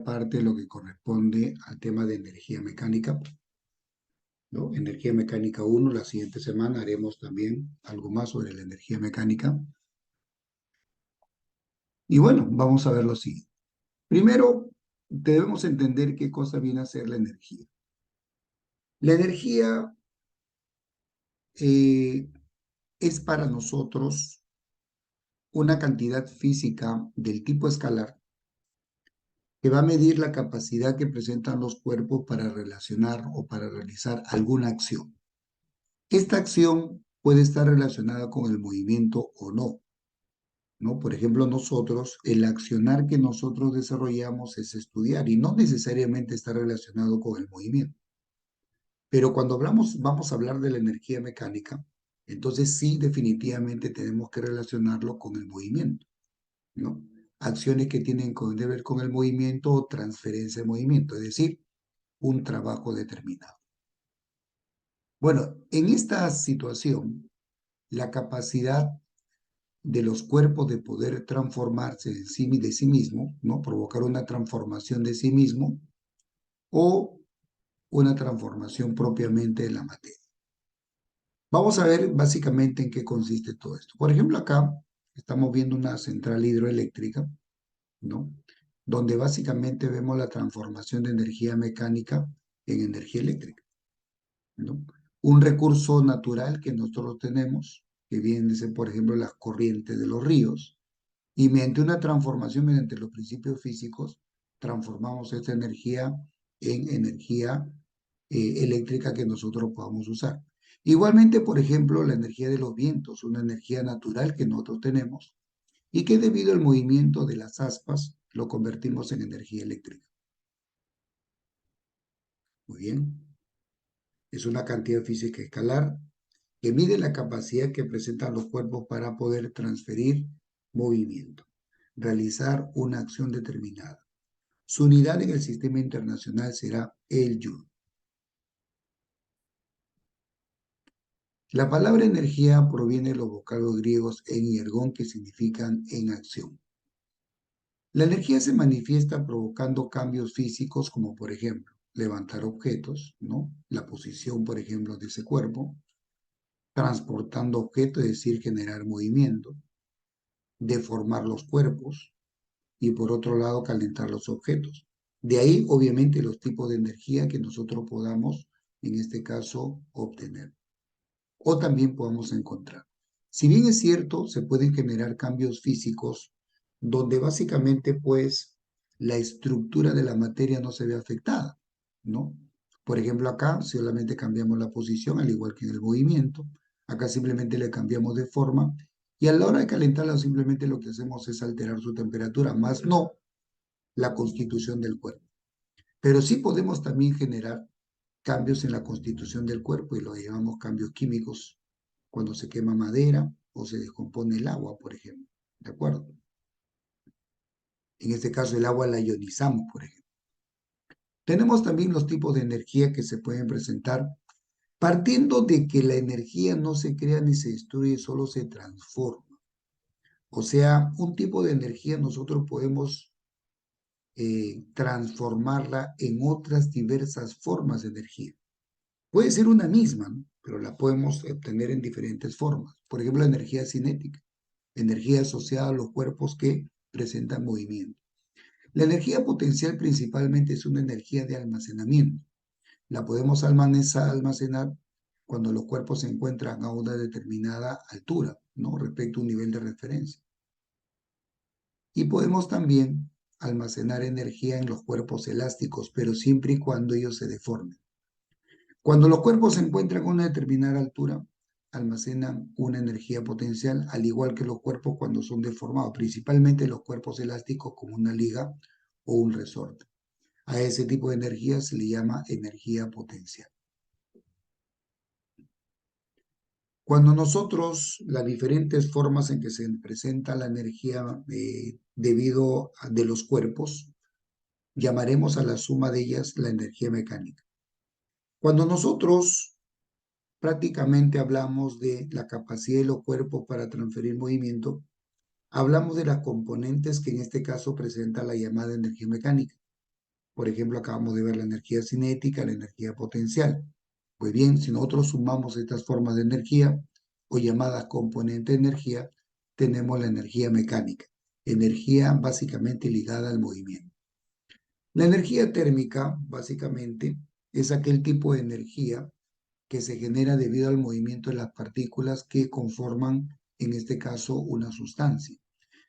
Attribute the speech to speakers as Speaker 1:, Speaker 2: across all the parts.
Speaker 1: parte de lo que corresponde al tema de energía mecánica, ¿no? Energía mecánica uno. La siguiente semana haremos también algo más sobre la energía mecánica. Y bueno, vamos a ver lo siguiente. Primero, debemos entender qué cosa viene a ser la energía. La energía eh, es para nosotros una cantidad física del tipo escalar que va a medir la capacidad que presentan los cuerpos para relacionar o para realizar alguna acción. Esta acción puede estar relacionada con el movimiento o no, ¿no? Por ejemplo, nosotros, el accionar que nosotros desarrollamos es estudiar y no necesariamente está relacionado con el movimiento. Pero cuando vamos a hablar de la energía mecánica, entonces sí, definitivamente tenemos que relacionarlo con el movimiento, ¿no? Acciones que tienen que ver con el movimiento o transferencia de movimiento, es decir, un trabajo determinado. Bueno, en esta situación, la capacidad de los cuerpos de poder transformarse de sí mismo, ¿no? Provocar una transformación de sí mismo o una transformación propiamente de la materia. Vamos a ver básicamente en qué consiste todo esto. Por ejemplo, acá estamos viendo una central hidroeléctrica, ¿no? Donde básicamente vemos la transformación de energía mecánica en energía eléctrica, ¿no? Un recurso natural que nosotros tenemos, que viene, por ejemplo, las corrientes de los ríos, y mediante una transformación, mediante los principios físicos, transformamos esta energía en energía eléctrica que nosotros podamos usar. Igualmente, por ejemplo, la energía de los vientos, una energía natural que nosotros tenemos y que debido al movimiento de las aspas lo convertimos en energía eléctrica. Muy bien. Es una cantidad física escalar que mide la capacidad que presentan los cuerpos para poder transferir movimiento, realizar una acción determinada. Su unidad en el sistema internacional será el Joule. La palabra energía proviene de los vocablos griegos en y ergón, que significan en acción. La energía se manifiesta provocando cambios físicos como, por ejemplo, levantar objetos, ¿no? La posición, por ejemplo, de ese cuerpo, transportando objetos, es decir, generar movimiento, deformar los cuerpos y, por otro lado, calentar los objetos. De ahí, obviamente, los tipos de energía que nosotros podamos, en este caso, obtener o también podamos encontrar. Si bien es cierto, se pueden generar cambios físicos donde básicamente pues la estructura de la materia no se ve afectada, ¿no? Por ejemplo, acá solamente cambiamos la posición, al igual que en el movimiento. Acá simplemente le cambiamos de forma y a la hora de calentarla simplemente lo que hacemos es alterar su temperatura, más no la constitución del cuerpo. Pero sí podemos también generar cambios en la constitución del cuerpo y lo llamamos cambios químicos cuando se quema madera o se descompone el agua, por ejemplo. ¿De acuerdo? En este caso el agua la ionizamos, por ejemplo. Tenemos también los tipos de energía que se pueden presentar partiendo de que la energía no se crea ni se destruye, solo se transforma. O sea, un tipo de energía nosotros podemos transformarla en otras diversas formas de energía. Puede ser una misma, ¿no? Pero la podemos obtener en diferentes formas. Por ejemplo, la energía cinética, energía asociada a los cuerpos que presentan movimiento. La energía potencial principalmente es una energía de almacenamiento. La podemos almacenar cuando los cuerpos se encuentran a una determinada altura, ¿no? Respecto a un nivel de referencia. Y podemos también almacenar energía en los cuerpos elásticos, pero siempre y cuando ellos se deformen. Cuando los cuerpos se encuentran a una determinada altura, almacenan una energía potencial, al igual que los cuerpos cuando son deformados, principalmente los cuerpos elásticos como una liga o un resorte. A ese tipo de energía se le llama energía potencial. Cuando nosotros, las diferentes formas en que se presenta la energía debido de los cuerpos, llamaremos a la suma de ellas la energía mecánica. Cuando nosotros prácticamente hablamos de la capacidad de los cuerpos para transferir movimiento, hablamos de las componentes que en este caso presenta la llamada energía mecánica. Por ejemplo, acabamos de ver la energía cinética, la energía potencial. Pues bien, si nosotros sumamos estas formas de energía o llamadas componentes de energía, tenemos la energía mecánica, energía básicamente ligada al movimiento. La energía térmica, básicamente, es aquel tipo de energía que se genera debido al movimiento de las partículas que conforman, en este caso, una sustancia.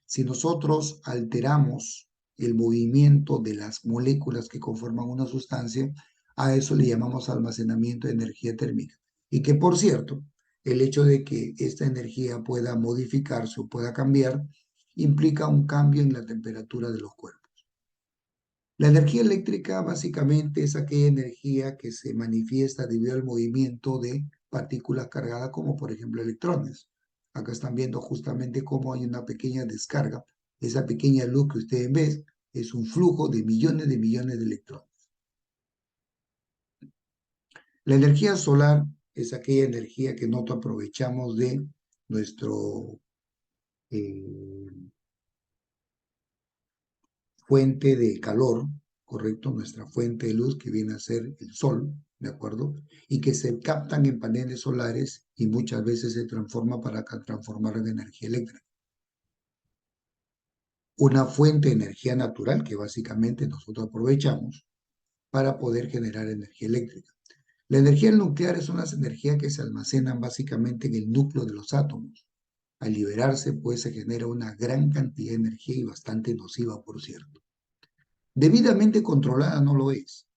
Speaker 1: Si nosotros alteramos el movimiento de las moléculas que conforman una sustancia, a eso le llamamos almacenamiento de energía térmica. Y que, por cierto, el hecho de que esta energía pueda modificarse o pueda cambiar implica un cambio en la temperatura de los cuerpos. La energía eléctrica básicamente es aquella energía que se manifiesta debido al movimiento de partículas cargadas, como por ejemplo electrones. Acá están viendo justamente cómo hay una pequeña descarga. Esa pequeña luz que ustedes ven es un flujo de millones de electrones. La energía solar es aquella energía que nosotros aprovechamos de nuestro eh, fuente de calor, ¿correcto? Nuestra fuente de luz que viene a ser el sol, ¿de acuerdo? Y que se captan en paneles solares y muchas veces se transforma para transformar en energía eléctrica. Una fuente de energía natural que básicamente nosotros aprovechamos para poder generar energía eléctrica. La energía nuclear es una energía que se almacenan básicamente en el núcleo de los átomos. Al liberarse, pues se genera una gran cantidad de energía y bastante nociva, por cierto. Debidamente controlada no lo es,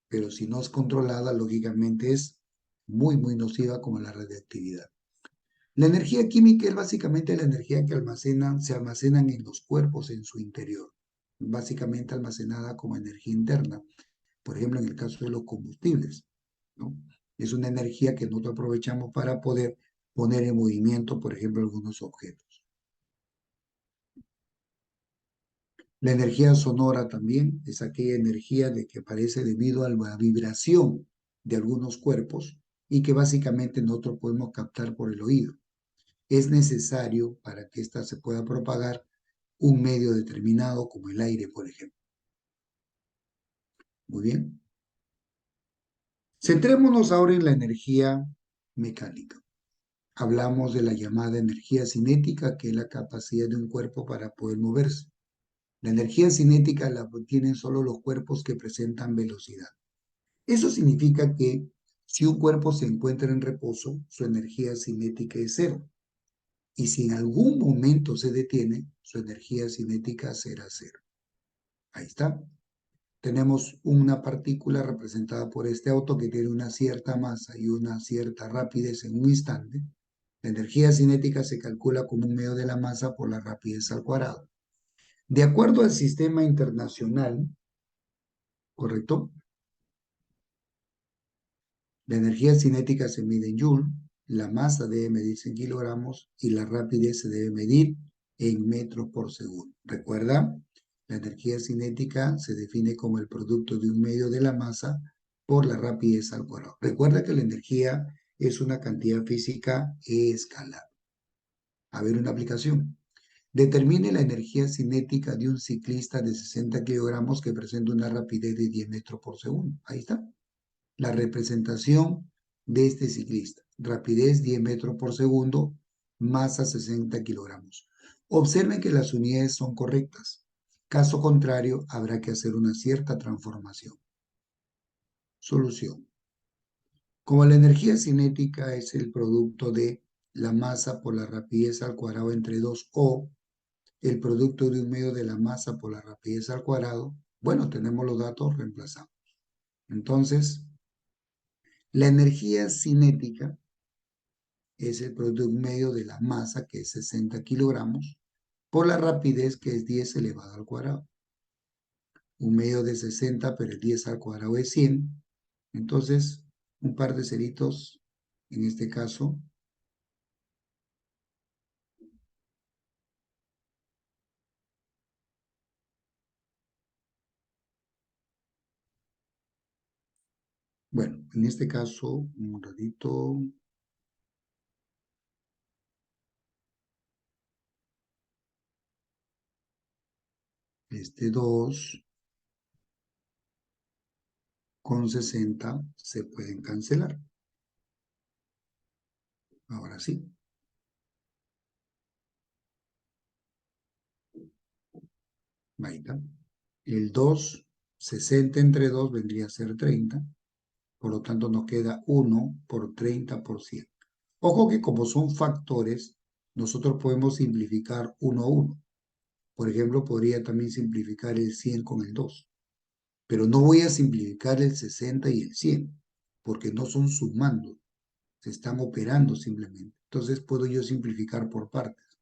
Speaker 1: pero si no es controlada, lógicamente es muy nociva como la radiactividad. La energía química es básicamente la energía que se almacenan en los cuerpos en su interior, básicamente almacenada como energía interna, por ejemplo, en el caso de los combustibles, ¿no? Es una energía que nosotros aprovechamos para poder poner en movimiento, por ejemplo, algunos objetos. La energía sonora también es aquella energía de que aparece debido a la vibración de algunos cuerpos y que básicamente nosotros podemos captar por el oído. Es necesario para que ésta se pueda propagar un medio determinado como el aire, por ejemplo. Muy bien. Centrémonos ahora en la energía mecánica. Hablamos de la llamada energía cinética, que es la capacidad de un cuerpo para poder moverse. La energía cinética la obtienen solo los cuerpos que presentan velocidad. Eso significa que si un cuerpo se encuentra en reposo, su energía cinética es cero. Y si en algún momento se detiene, su energía cinética será cero. Ahí está. Tenemos una partícula representada por este auto que tiene una cierta masa y una cierta rapidez en un instante. La energía cinética se calcula como un medio de la masa por la rapidez al cuadrado. De acuerdo al sistema internacional, ¿correcto? La energía cinética se mide en Joule, la masa debe medirse en kilogramos y la rapidez se debe medir en metros por segundo. Recuerda, la energía cinética se define como el producto de un medio de la masa por la rapidez al cuadrado. Recuerda que la energía es una cantidad física escalar. A ver una aplicación. Determine la energía cinética de un ciclista de 60 kilogramos que presenta una rapidez de 10 metros por segundo. Ahí está. La representación de este ciclista. Rapidez 10 metros por segundo, masa 60 kilogramos. Observen que las unidades son correctas. Caso contrario, habrá que hacer una cierta transformación. Solución. Como la energía cinética es el producto de la masa por la rapidez al cuadrado entre 2 o el producto de un medio de la masa por la rapidez al cuadrado, bueno, tenemos los datos, reemplazamos. Entonces, la energía cinética es el producto de un medio de la masa, que es 60 kilogramos, por la rapidez, que es 10 elevado al cuadrado. Un medio de 60, pero el 10 al cuadrado es 100. Entonces, un par de ceritos, en este caso. Bueno, en este caso, un ratito, este 2, con 60 se pueden cancelar. Ahora sí. Ahí está. El 2, 60 entre 2 vendría a ser 30. Por lo tanto, nos queda 1 por 30%. Ojo que como son factores, nosotros podemos simplificar 1 a 1. Por ejemplo, podría también simplificar el 100 con el 2. Pero no voy a simplificar el 60 y el 100, porque no son sumando, se están operando simplemente. Entonces puedo yo simplificar por partes.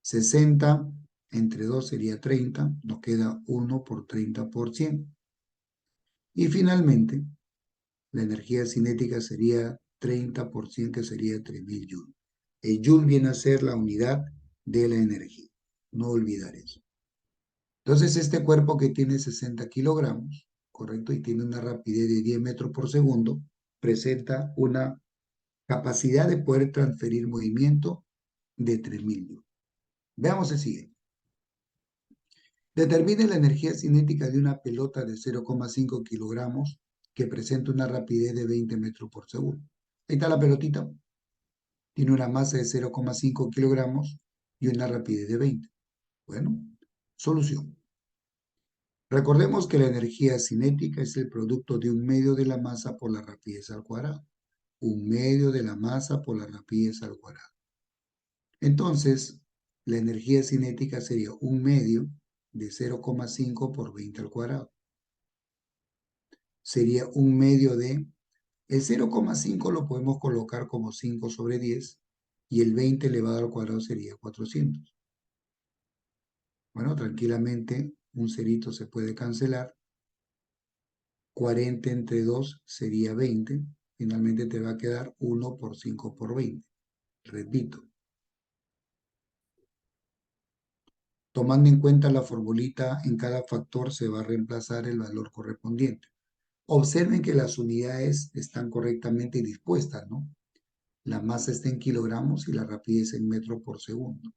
Speaker 1: 60 entre 2 sería 30, nos queda 1 por 30%. Y finalmente, la energía cinética sería 30%, que sería 3000 joules. El joule viene a ser la unidad de la energía. No olvidar eso. Entonces, este cuerpo que tiene 60 kilogramos, ¿correcto? Y tiene una rapidez de 10 metros por segundo, presenta una capacidad de poder transferir movimiento de 3000 joules. Veamos el siguiente. Determine la energía cinética de una pelota de 0,5 kilogramos que presenta una rapidez de 20 metros por segundo. Ahí está la pelotita. Tiene una masa de 0,5 kilogramos y una rapidez de 20. Bueno, solución. Recordemos que la energía cinética es el producto de un medio de la masa por la rapidez al cuadrado. Un medio de la masa por la rapidez al cuadrado. Entonces, la energía cinética sería un medio de 0,5 por 20 al cuadrado. Sería un medio de... El 0,5 lo podemos colocar como 5 sobre 10 y el 20 elevado al cuadrado sería 400. Bueno, tranquilamente un cerito se puede cancelar. 40 entre 2 sería 20. Finalmente te va a quedar 1 por 5 por 20. Repito. Tomando en cuenta la formulita, en cada factor se va a reemplazar el valor correspondiente. Observen que las unidades están correctamente dispuestas, ¿no? La masa está en kilogramos y la rapidez en metros por segundo.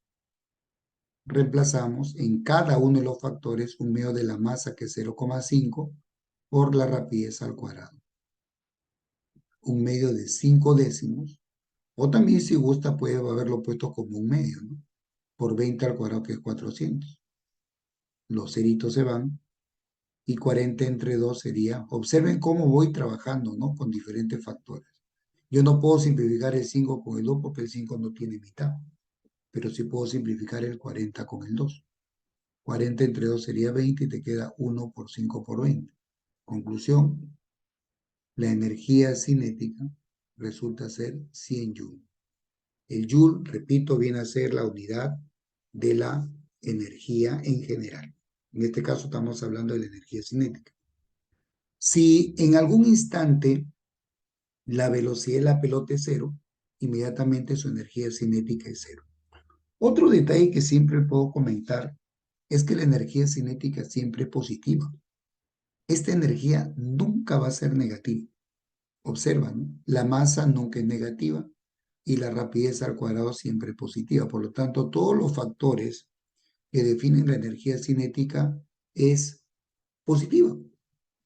Speaker 1: Reemplazamos en cada uno de los factores un medio de la masa, que es 0,5 por la rapidez al cuadrado. Un medio de 5 décimos, o también si gusta puede haberlo puesto como un medio, ¿no? Por 20 al cuadrado, que es 400. Los ceritos se van y 40 entre 2 sería, observen cómo voy trabajando, ¿no? Con diferentes factores. Yo no puedo simplificar el 5 con el 2 porque el 5 no tiene mitad, pero sí puedo simplificar el 40 con el 2. 40 entre 2 sería 20 y te queda 1 por 5 por 20. Conclusión, la energía cinética resulta ser 100 joules. El joule, repito, viene a ser la unidad de la energía en general. En este caso estamos hablando de la energía cinética. Si en algún instante la velocidad de la pelota es cero, inmediatamente su energía cinética es cero. Otro detalle que siempre puedo comentar es que la energía cinética siempre es positiva. Esta energía nunca va a ser negativa. Observa, ¿no? La masa nunca es negativa y la rapidez al cuadrado siempre es positiva. Por lo tanto, todos los factores que definen la energía cinética es positiva.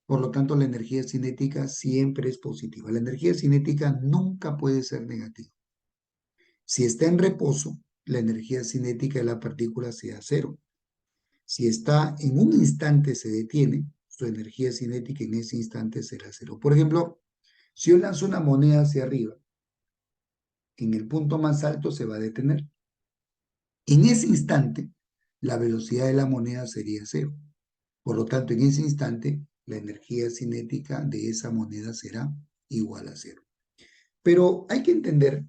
Speaker 1: Por lo tanto, la energía cinética siempre es positiva. La energía cinética nunca puede ser negativa. Si está en reposo, la energía cinética de la partícula sea cero. Si está en un instante se detiene, su energía cinética en ese instante será cero. Por ejemplo, si yo lanzo una moneda hacia arriba, en el punto más alto se va a detener. En ese instante, la velocidad de la moneda sería cero. Por lo tanto, en ese instante, la energía cinética de esa moneda será igual a cero. Pero hay que entender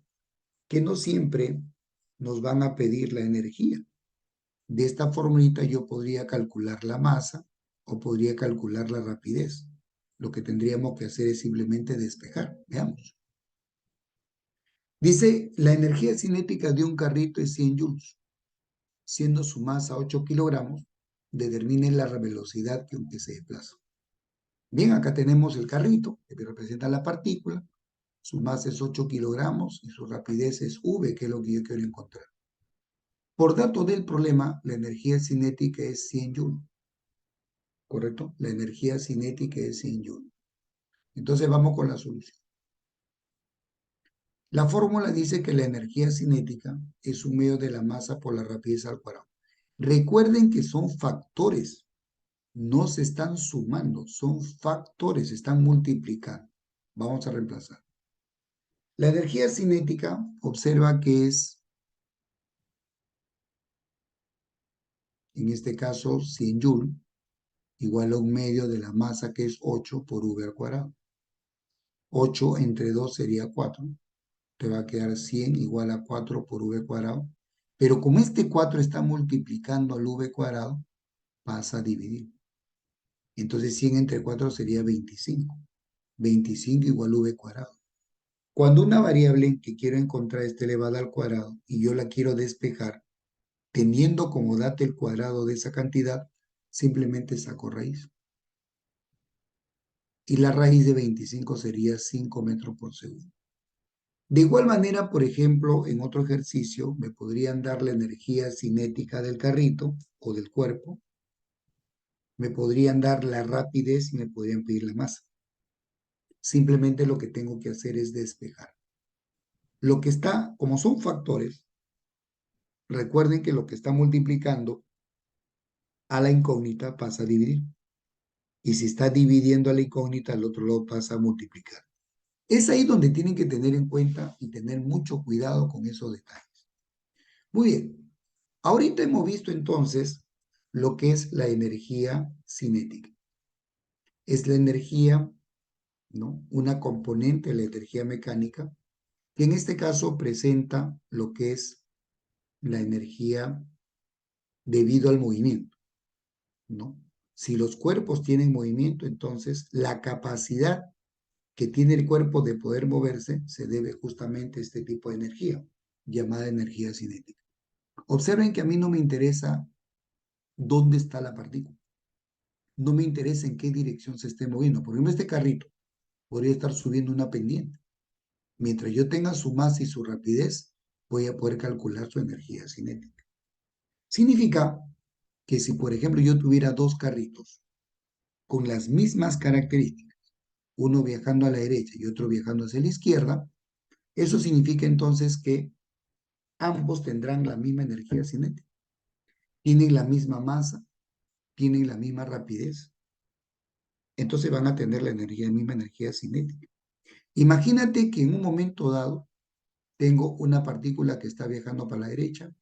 Speaker 1: que no siempre nos van a pedir la energía. De esta formulita yo podría calcular la masa o podría calcular la rapidez. Lo que tendríamos que hacer es simplemente despejar. Veamos. Dice, la energía cinética de un carrito es 100 joules. Siendo su masa 8 kilogramos, determine la velocidad con que se desplaza. Bien, acá tenemos el carrito, que representa la partícula. Su masa es 8 kilogramos y su rapidez es v, que es lo que yo quiero encontrar. Por dato del problema, la energía cinética es 100 joules. ¿Correcto? La energía cinética es 100 joules. Entonces vamos con la solución. La fórmula dice que la energía cinética es un medio de la masa por la rapidez al cuadrado. Recuerden que son factores, no se están sumando, son factores, se están multiplicando. Vamos a reemplazar. La energía cinética, observa que es, en este caso, 100 joules, igual a un medio de la masa que es 8 por v al cuadrado. 8 entre 2 sería 4. Te va a quedar 100 igual a 4 por v cuadrado. Pero como este 4 está multiplicando al v cuadrado, pasa a dividir. Entonces 100 entre 4 sería 25. 25 igual a v cuadrado. Cuando una variable que quiero encontrar está elevada al cuadrado y yo la quiero despejar, teniendo como data el cuadrado de esa cantidad, simplemente saco raíz. Y la raíz de 25 sería 5 metros por segundo. De igual manera, por ejemplo, en otro ejercicio me podrían dar la energía cinética del carrito o del cuerpo, me podrían dar la rapidez y me podrían pedir la masa. Simplemente lo que tengo que hacer es despejar. Lo que está, como son factores, recuerden que lo que está multiplicando a la incógnita pasa a dividir. Y si está dividiendo a la incógnita, al otro lado pasa a multiplicar. Es ahí donde tienen que tener en cuenta y tener mucho cuidado con esos detalles. Muy bien. Ahorita hemos visto entonces lo que es la energía cinética. Es la energía, ¿no? Una componente de la energía mecánica, que en este caso presenta lo que es la energía debido al movimiento, ¿no? Si los cuerpos tienen movimiento, entonces la capacidad que tiene el cuerpo de poder moverse se debe justamente a este tipo de energía, llamada energía cinética. Observen que a mí no me interesa dónde está la partícula. No me interesa en qué dirección se esté moviendo. Por ejemplo, este carrito podría estar subiendo una pendiente. Mientras yo tenga su masa y su rapidez, voy a poder calcular su energía cinética. Significa que si, por ejemplo, yo tuviera dos carritos con las mismas características, uno viajando a la derecha y otro viajando hacia la izquierda, eso significa entonces que ambos tendrán la misma energía cinética. Tienen la misma masa, tienen la misma rapidez. Entonces van a tener la misma energía cinética. Imagínate que en un momento dado tengo una partícula que está viajando para la derecha,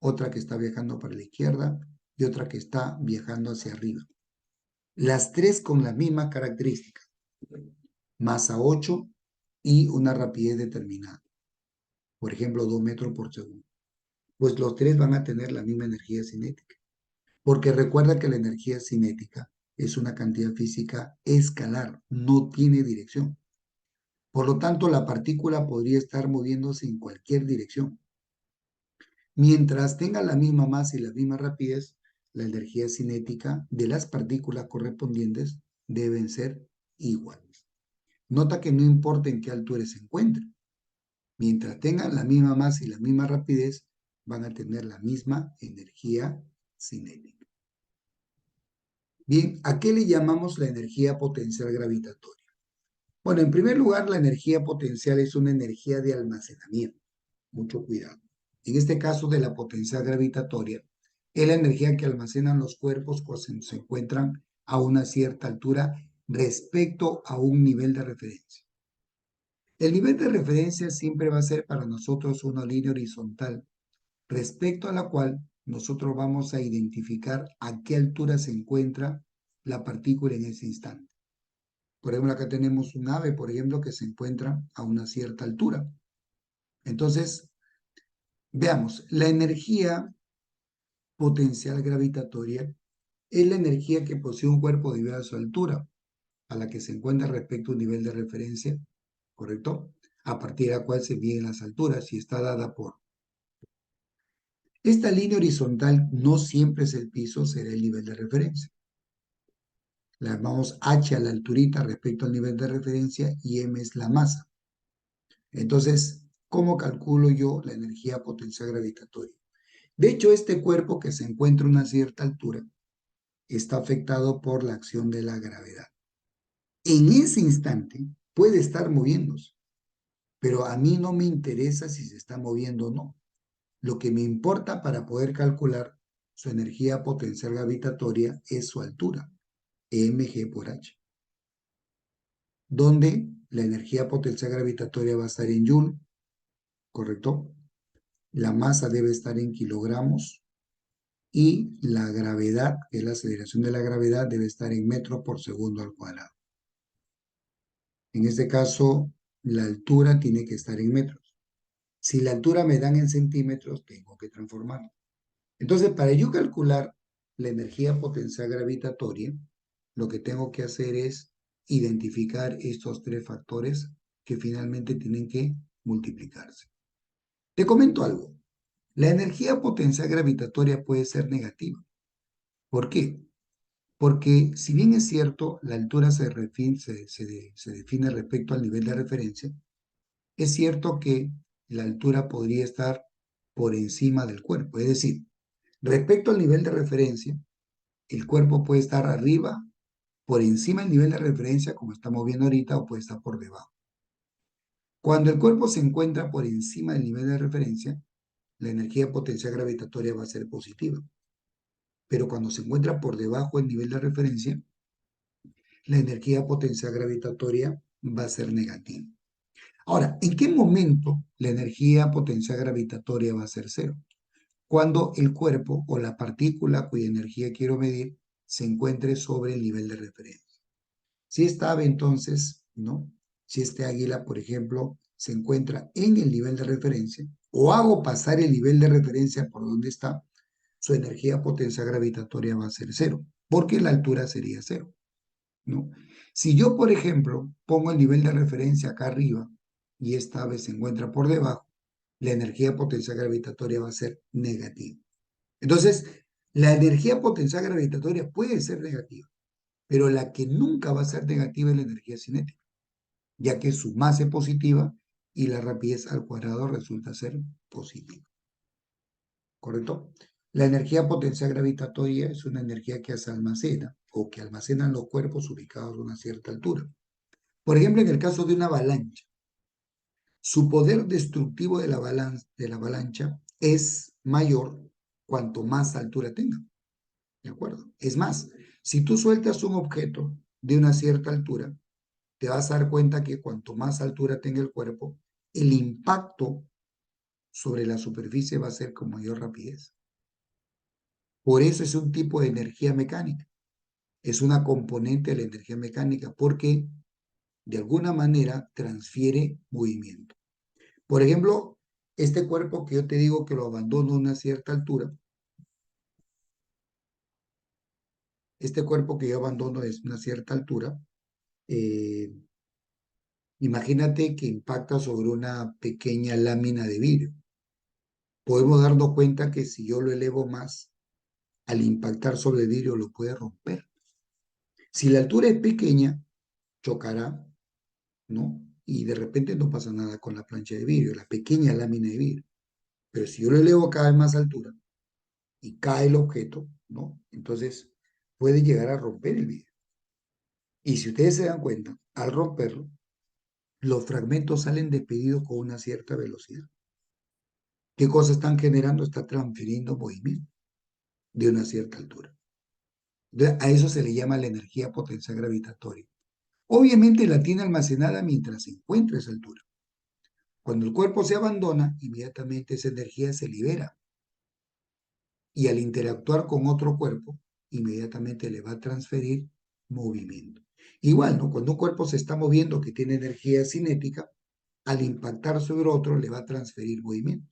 Speaker 1: otra que está viajando para la izquierda y otra que está viajando hacia arriba. Las tres con las mismas características. Masa 8 y una rapidez determinada. Por ejemplo, 2 metros por segundo. Pues los tres van a tener la misma energía cinética. Porque recuerda que la energía cinética es una cantidad física escalar, no tiene dirección. Por lo tanto, la partícula podría estar moviéndose en cualquier dirección. Mientras tenga la misma masa y la misma rapidez, la energía cinética de las partículas correspondientes deben ser iguales. Nota que no importa en qué altura se encuentren. Mientras tengan la misma masa y la misma rapidez, van a tener la misma energía cinética. Bien, ¿a qué le llamamos la energía potencial gravitatoria? Bueno, en primer lugar, la energía potencial es una energía de almacenamiento. Mucho cuidado. En este caso de la potencial gravitatoria, es la energía que almacenan los cuerpos cuando se encuentran a una cierta altura respecto a un nivel de referencia. El nivel de referencia siempre va a ser para nosotros una línea horizontal, respecto a la cual nosotros vamos a identificar a qué altura se encuentra la partícula en ese instante. Por ejemplo, acá tenemos un ave, por ejemplo, que se encuentra a una cierta altura. Entonces, veamos, la energía potencial gravitatoria es la energía que posee un cuerpo debido a su altura, a la que se encuentra respecto a un nivel de referencia, ¿correcto? A partir de la cual se miden las alturas y está dada por. Esta línea horizontal no siempre es el piso, será el nivel de referencia. La llamamos h a la alturita respecto al nivel de referencia y m es la masa. Entonces, ¿cómo calculo yo la energía potencial gravitatoria? De hecho, este cuerpo que se encuentra a una cierta altura está afectado por la acción de la gravedad. En ese instante puede estar moviéndose, pero a mí no me interesa si se está moviendo o no. Lo que me importa para poder calcular su energía potencial gravitatoria es su altura, mg por h, donde la energía potencial gravitatoria va a estar en joule, ¿correcto? La masa debe estar en kilogramos y la gravedad, que es la aceleración de la gravedad, debe estar en metros por segundo al cuadrado. En este caso, la altura tiene que estar en metros. Si la altura me dan en centímetros, tengo que transformarla. Entonces, para yo calcular la energía potencial gravitatoria, lo que tengo que hacer es identificar estos tres factores que finalmente tienen que multiplicarse. Te comento algo. La energía potencial gravitatoria puede ser negativa. ¿Por qué? Porque si bien es cierto, la altura se define respecto al nivel de referencia, es cierto que la altura podría estar por encima del cuerpo. Es decir, respecto al nivel de referencia, el cuerpo puede estar arriba, por encima del nivel de referencia, como estamos viendo ahorita, o puede estar por debajo. Cuando el cuerpo se encuentra por encima del nivel de referencia, la energía potencial gravitatoria va a ser positiva. Pero cuando se encuentra por debajo del nivel de referencia, la energía potencial gravitatoria va a ser negativa. Ahora, ¿en qué momento la energía potencial gravitatoria va a ser cero? Cuando el cuerpo o la partícula cuya energía quiero medir se encuentre sobre el nivel de referencia. Si esta ave entonces, ¿no? Si este águila, por ejemplo, se encuentra en el nivel de referencia o hago pasar el nivel de referencia por donde está, su energía potencial gravitatoria va a ser cero, porque la altura sería cero, ¿no? Si yo, por ejemplo, pongo el nivel de referencia acá arriba y esta ave se encuentra por debajo, la energía potencial gravitatoria va a ser negativa. Entonces, la energía potencial gravitatoria puede ser negativa, pero la que nunca va a ser negativa es la energía cinética, ya que su masa es positiva y la rapidez al cuadrado resulta ser positiva. ¿Correcto? La energía potencial gravitatoria es una energía que se almacena o que almacenan los cuerpos ubicados a una cierta altura. Por ejemplo, en el caso de una avalancha, su poder destructivo de la avalancha es mayor cuanto más altura tenga. ¿De acuerdo? Es más, si tú sueltas un objeto de una cierta altura, te vas a dar cuenta que cuanto más altura tenga el cuerpo, el impacto sobre la superficie va a ser con mayor rapidez. Por eso es un tipo de energía mecánica. Es una componente de la energía mecánica porque de alguna manera transfiere movimiento. Por ejemplo, este cuerpo que yo te digo que lo abandono a una cierta altura, este cuerpo que yo abandono es una cierta altura, eh, imagínate que impacta sobre una pequeña lámina de vidrio. Podemos darnos cuenta que si yo lo elevo más, al impactar sobre el vidrio lo puede romper. Si la altura es pequeña, chocará, ¿no? Y de repente no pasa nada con la plancha de vidrio, la pequeña lámina de vidrio. Pero si yo lo elevo a cada vez más altura y cae el objeto, ¿no? Entonces puede llegar a romper el vidrio. Y si ustedes se dan cuenta, al romperlo, los fragmentos salen despedidos con una cierta velocidad. ¿Qué cosa están generando? Está transfiriendo movimiento de una cierta altura. A eso se le llama la energía potencial gravitatoria. Obviamente la tiene almacenada mientras se encuentra a esa altura. Cuando el cuerpo se abandona, inmediatamente esa energía se libera y al interactuar con otro cuerpo, inmediatamente le va a transferir movimiento. Igual, ¿no? Cuando un cuerpo se está moviendo que tiene energía cinética, al impactar sobre otro le va a transferir movimiento.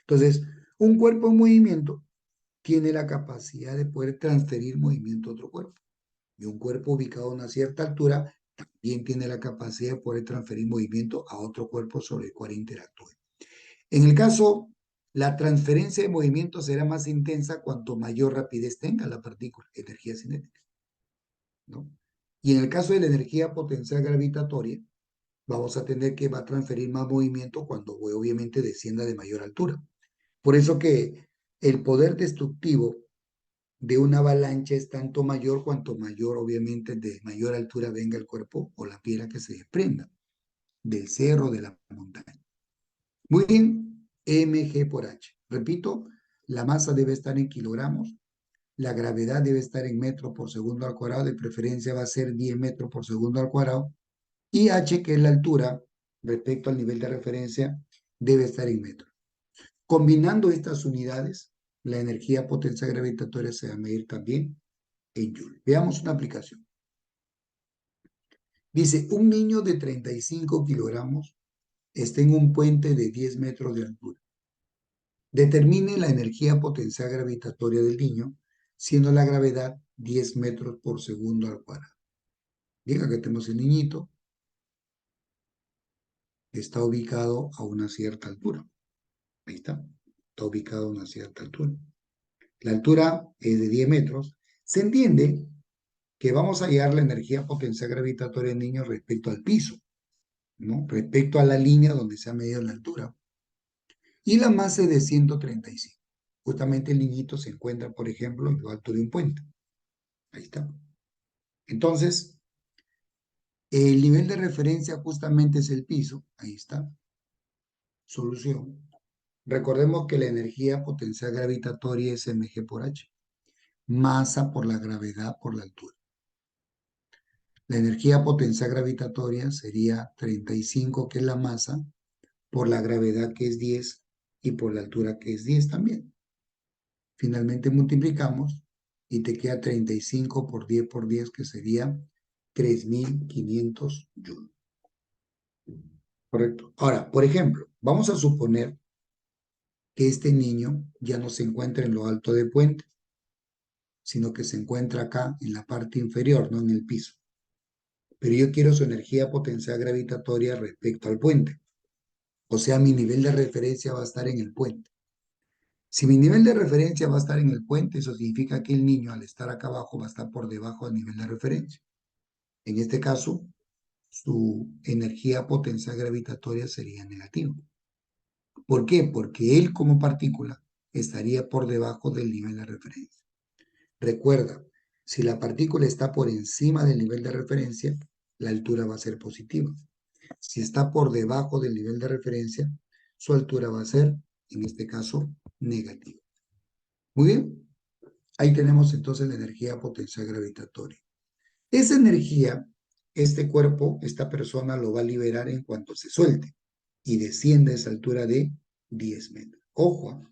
Speaker 1: Entonces, un cuerpo en movimiento tiene la capacidad de poder transferir movimiento a otro cuerpo. Y un cuerpo ubicado a una cierta altura también tiene la capacidad de poder transferir movimiento a otro cuerpo sobre el cual interactúe. En el caso, la transferencia de movimiento será más intensa cuanto mayor rapidez tenga la partícula, energía cinética, ¿no? Y en el caso de la energía potencial gravitatoria, vamos a tener que va a transferir más movimiento cuando obviamente descienda de mayor altura. Por eso que el poder destructivo de una avalancha es tanto mayor cuanto mayor, obviamente, de mayor altura venga el cuerpo o la piedra que se desprenda del cerro, de la montaña. Muy bien, mg por h. Repito, la masa debe estar en kilogramos, la gravedad debe estar en metros por segundo al cuadrado, de preferencia va a ser 10 metros por segundo al cuadrado, y h, que es la altura respecto al nivel de referencia, debe estar en metros. Combinando estas unidades, la energía potencial gravitatoria se va a medir también en Joule. Veamos una aplicación. Dice, un niño de 35 kilogramos está en un puente de 10 metros de altura. Determine la energía potencial gravitatoria del niño, siendo la gravedad 10 metros por segundo al cuadrado. Diga que tenemos el niñito que está ubicado a una cierta altura. Ahí está. Está ubicado a una cierta altura. La altura es de 10 metros. Se entiende que vamos a hallar la energía potencial gravitatoria del niño respecto al piso, ¿no? Respecto a la línea donde se ha medido la altura. Y la masa es de 135. Justamente el niñito se encuentra, por ejemplo, en lo alto de un puente. Ahí está. Entonces, el nivel de referencia justamente es el piso. Ahí está. Solución. Recordemos que la energía potencial gravitatoria es mg por h. Masa por la gravedad por la altura. La energía potencial gravitatoria sería 35, que es la masa, por la gravedad, que es 10, y por la altura, que es 10 también. Finalmente multiplicamos y te queda 35 por 10, que sería 3.500 joules. Correcto. Ahora, por ejemplo, vamos a suponer que este niño ya no se encuentra en lo alto del puente, sino que se encuentra acá en la parte inferior, no en el piso. Pero yo quiero su energía potencial gravitatoria respecto al puente. O sea, mi nivel de referencia va a estar en el puente. Si mi nivel de referencia va a estar en el puente, eso significa que el niño, al estar acá abajo, va a estar por debajo del nivel de referencia. En este caso, su energía potencial gravitatoria sería negativa. ¿Por qué? Porque él, como partícula, estaría por debajo del nivel de referencia. Recuerda, si la partícula está por encima del nivel de referencia, la altura va a ser positiva. Si está por debajo del nivel de referencia, su altura va a ser, en este caso, negativa. Muy bien, ahí tenemos entonces la energía potencial gravitatoria. Esa energía, este cuerpo, esta persona lo va a liberar en cuanto se suelte y desciende a esa altura de 10 metros. Ojo,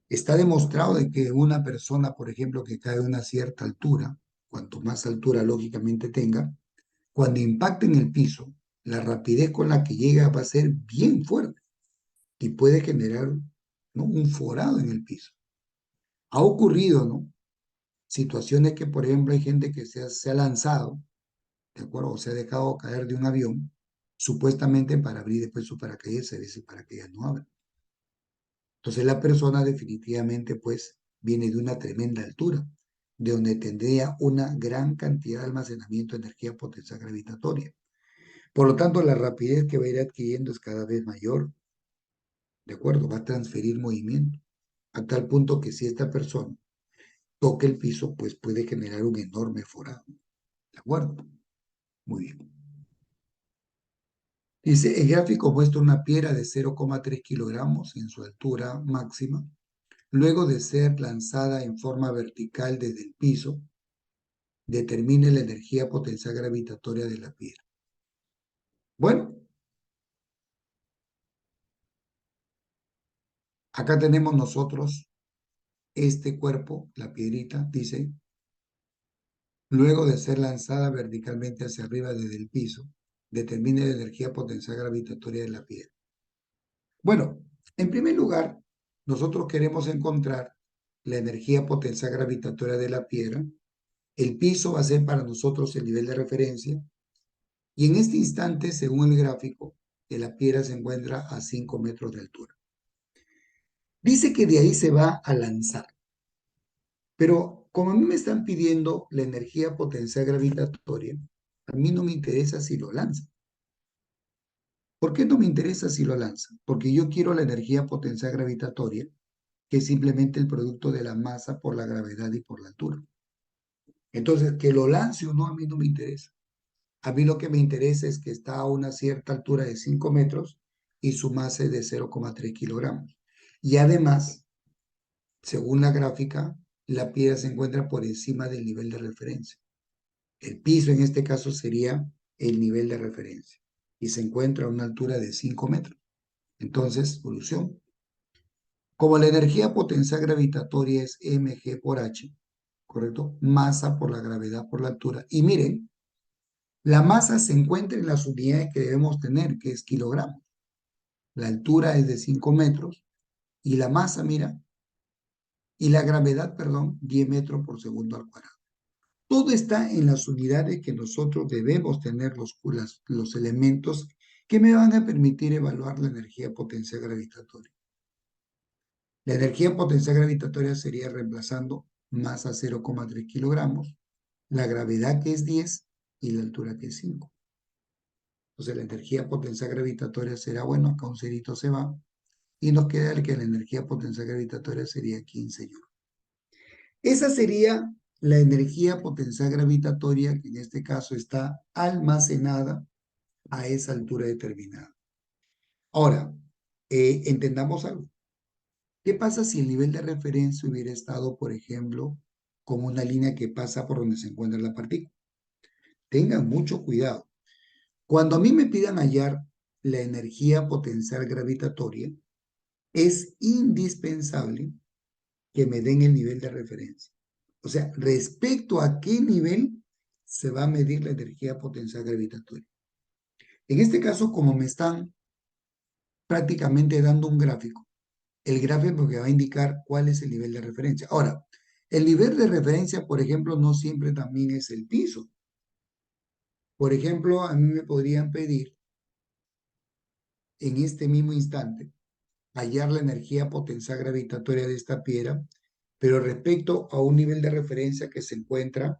Speaker 1: está demostrado de que una persona, por ejemplo, que cae a una cierta altura, cuanto más altura lógicamente tenga, cuando impacte en el piso, la rapidez con la que llega va a ser bien fuerte y puede generar, ¿no?, un forado en el piso. Ha ocurrido, ¿no?, situaciones que, por ejemplo, hay gente que se ha lanzado, ¿de acuerdo? O se ha dejado caer de un avión, supuestamente para abrir después su paracaídas, a veces el paracaídas no abre. Entonces la persona definitivamente, pues, viene de una tremenda altura, de donde tendría una gran cantidad de almacenamiento de energía potencial gravitatoria. Por lo tanto, la rapidez que va a ir adquiriendo es cada vez mayor, ¿de acuerdo? Va a transferir movimiento, a tal punto que si esta persona toca el piso, pues puede generar un enorme forado, ¿de acuerdo? Muy bien. Dice, el gráfico muestra una piedra de 0,3 kilogramos en su altura máxima, luego de ser lanzada en forma vertical desde el piso. Determine la energía potencial gravitatoria de la piedra. Bueno, acá tenemos nosotros este cuerpo, la piedrita, dice, luego de ser lanzada verticalmente hacia arriba desde el piso, determine la energía potencial gravitatoria de la piedra. Bueno, en primer lugar, nosotros queremos encontrar la energía potencial gravitatoria de la piedra. El piso va a ser para nosotros el nivel de referencia. Y en este instante, según el gráfico, que la piedra se encuentra a 5 metros de altura. Dice que de ahí se va a lanzar. Pero como a mí me están pidiendo la energía potencial gravitatoria, a mí no me interesa si lo lanza. ¿Por qué no me interesa si lo lanza? Porque yo quiero la energía potencial gravitatoria que es simplemente el producto de la masa por la gravedad y por la altura. Entonces, que lo lance o no, a mí no me interesa. A mí lo que me interesa es que está a una cierta altura de 5 metros y su masa es de 0,3 kilogramos. Y además, según la gráfica, la piedra se encuentra por encima del nivel de referencia. El piso en este caso sería el nivel de referencia y se encuentra a una altura de 5 metros. Entonces, solución. Como la energía potencial gravitatoria es mg por h, ¿correcto? Masa por la gravedad por la altura. Y miren, la masa se encuentra en las unidades que debemos tener, que es kilogramos. La altura es de 5 metros y la masa, mira, y la gravedad, perdón, 10 metros por segundo al cuadrado. Todo está en las unidades que nosotros debemos tener los elementos que me van a permitir evaluar la energía potencial gravitatoria. La energía potencial gravitatoria sería reemplazando masa 0,3 kilogramos, la gravedad que es 10 y la altura que es 5. Entonces la energía potencial gravitatoria será, bueno, acá un cerito se va, y nos queda el que la energía potencial gravitatoria sería 15 joules. Esa sería la energía potencial gravitatoria que en este caso está almacenada a esa altura determinada. Ahora, entendamos algo. ¿Qué pasa si el nivel de referencia hubiera estado, por ejemplo, como una línea que pasa por donde se encuentra la partícula? Tengan mucho cuidado. Cuando a mí me pidan hallar la energía potencial gravitatoria, es indispensable que me den el nivel de referencia. O sea, respecto a qué nivel se va a medir la energía potencial gravitatoria. En este caso, como me están prácticamente dando un gráfico, el gráfico que va a indicar cuál es el nivel de referencia. Ahora, el nivel de referencia, por ejemplo, no siempre también es el piso. Por ejemplo, a mí me podrían pedir en este mismo instante hallar la energía potencial gravitatoria de esta piedra, pero respecto a un nivel de referencia que se encuentra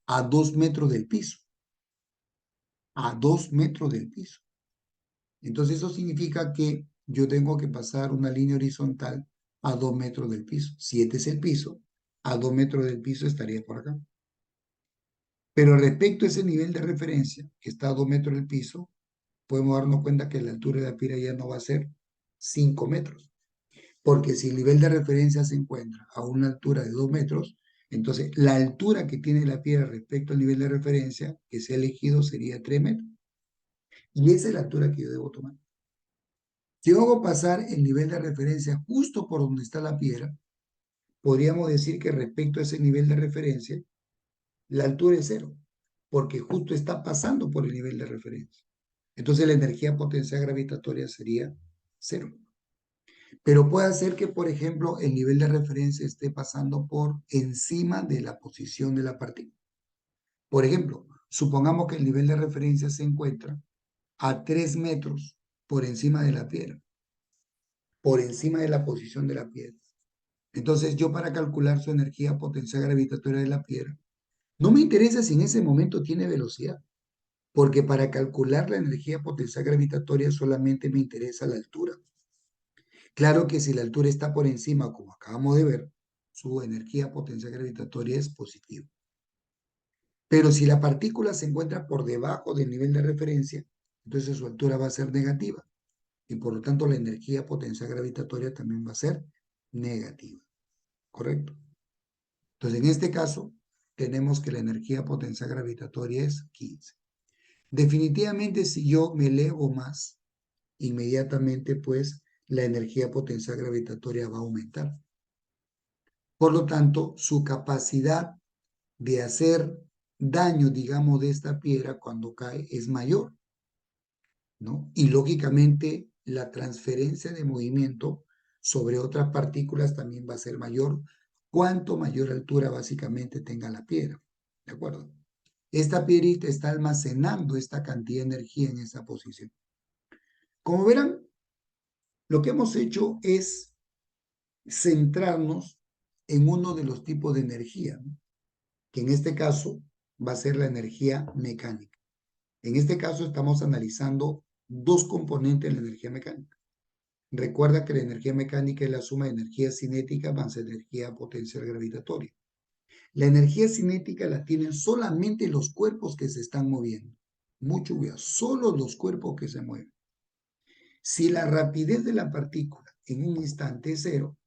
Speaker 1: a 2 metros del piso. A 2 metros del piso. Entonces eso significa que yo tengo que pasar una línea horizontal a 2 metros del piso. Si este es el piso, a 2 metros del piso estaría por acá. Pero respecto a ese nivel de referencia, que está a 2 metros del piso, podemos darnos cuenta que la altura de la piedra ya no va a ser 5 metros. Porque si el nivel de referencia se encuentra a una altura de 2 metros, entonces la altura que tiene la piedra respecto al nivel de referencia que se ha elegido sería 3 metros. Y esa es la altura que yo debo tomar. Si yo hago pasar el nivel de referencia justo por donde está la piedra, podríamos decir que respecto a ese nivel de referencia, la altura es cero, porque justo está pasando por el nivel de referencia. Entonces la energía potencial gravitatoria sería cero. Pero puede ser que, por ejemplo, el nivel de referencia esté pasando por encima de la posición de la partícula. Por ejemplo, supongamos que el nivel de referencia se encuentra a 3 metros por encima de la piedra, por encima de la posición de la piedra. Entonces, yo para calcular su energía potencial gravitatoria de la piedra, no me interesa si en ese momento tiene velocidad, porque para calcular la energía potencial gravitatoria solamente me interesa la altura. Claro que si la altura está por encima, como acabamos de ver, su energía potencial gravitatoria es positiva. Pero si la partícula se encuentra por debajo del nivel de referencia, entonces su altura va a ser negativa. Y por lo tanto la energía potencial gravitatoria también va a ser negativa. ¿Correcto? Entonces en este caso tenemos que la energía potencial gravitatoria es 15. Definitivamente si yo me elevo más, inmediatamente pues la energía potencial gravitatoria va a aumentar. Por lo tanto, su capacidad de hacer daño, digamos, de esta piedra cuando cae es mayor, ¿no? Y lógicamente la transferencia de movimiento sobre otras partículas también va a ser mayor, cuanto mayor altura básicamente tenga la piedra, ¿de acuerdo? Esta piedrita está almacenando esta cantidad de energía en esa posición. Como verán, lo que hemos hecho es centrarnos en uno de los tipos de energía, ¿no? Que en este caso va a ser la energía mecánica. En este caso estamos analizando dos componentes de la energía mecánica. Recuerda que la energía mecánica es la suma de energía cinética más energía potencial gravitatoria. La energía cinética la tienen solamente los cuerpos que se están moviendo. Mucho cuidado, solo los cuerpos que se mueven. Si la rapidez de la partícula en un instante es cero,